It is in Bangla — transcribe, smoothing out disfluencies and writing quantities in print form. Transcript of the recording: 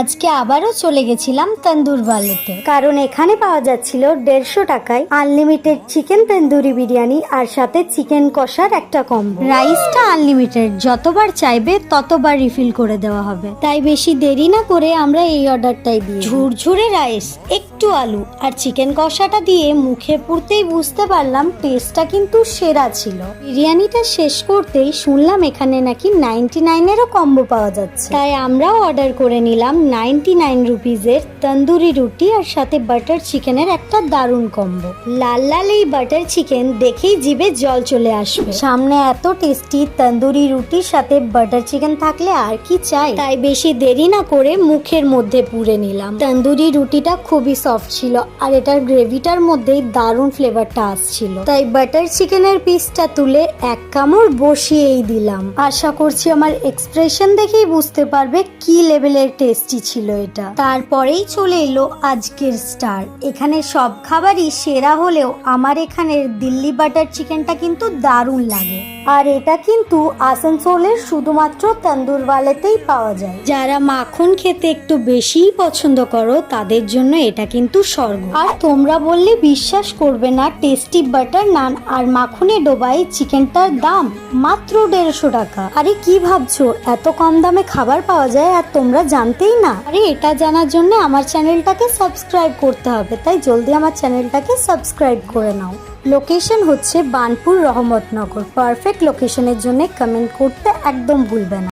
আজকে আবারও চলে গেছিলাম তন্দুর ওয়ালেতে, কারণ এখানে পাওয়া যাচ্ছিল 150 টাকায় আনলিমিটেড চিকেন তন্দুরি বিরিয়ানি আর সাথে চিকেন কষার একটা কম্বো। রাইসটা আনলিমিটেড, যতবার চাইবে ততবার রিফিল করে দেওয়া হবে। তাই বেশি দেরি না করে আমরা এই অর্ডারটাই দিই। ঝুরঝুরে রাইস, একটু আলু আর চিকেন কষাটা দিয়ে মুখে পুরতেই বুঝতে পারলাম টেস্টটা কিন্তু সেরা ছিল। বিরিয়ানিটা শেষ করতেই শুনলাম এখানে নাকি 99-এরও কম্বো পাওয়া যাচ্ছে, তাই আমরাও অর্ডার করে নিলাম 99 রুপিজের তন্দুরি রুটি আর সাথে বাটার চিকেনের একটা দারুণ কম্বো। লাল লাল এই বাটার চিকেন দেখেই জিভে জল চলে আসবে। সামনে এত টেস্টি তন্দুরি রুটির সাথে বাটার চিকেন থাকলে আর কি চাই। তাই বেশি দেরি না করে মুখের মধ্যে পুরে নিলাম। তন্দুরি রুটিটা খুবই সফট ছিল আর এটার গ্রেভিটার মধ্যেই দারুণ ফ্লেভারটা আসছিল, তাই বাটার চিকেনের পিসটা তুলে এক কামড় বসিয়েই দিলাম। আশা করছি আমার এক্সপ্রেশন দেখেই বুঝতে পারবে কি লেভেলের টেস্টি ছিল এটা। তারপরেই চলে এলো আজকের স্টার। এখানে সব খাবারই সেরা হলেও আমার এখানের দিল্লি বাটার চিকেনটা কিন্তু দারুণ লাগে। আর এটা কিন্তু আসানসোলের শুধুমাত্র তন্দুরওয়ালাতেই পাওয়া যায়। যারা মাখন খেতে একটু বেশিই পছন্দ করো তাদের জন্য এটা কিন্তু স্বর্গ। আর তোমরা বললে বিশ্বাস করবে না, টেস্টি বাটার নান আর মাখনে ডোবাই চিকেনটার দাম মাত্র 150 টাকা। আরে কি ভাবছো, এত কম দামে খাবার পাওয়া যায় আর তোমরা জানতেই না? আরে এটা জানার জন্য আমার চ্যানেলটাকে সাবস্ক্রাইব করতে হবে, তাই জলদি আমার চ্যানেলটাকে সাবস্ক্রাইব করে নাও। লোকেশন হচ্ছে বানপুর রহমতনগর। পারফেক্ট লোকেশনের জন্য কমেন্ট করতে একদম ভুলবে না।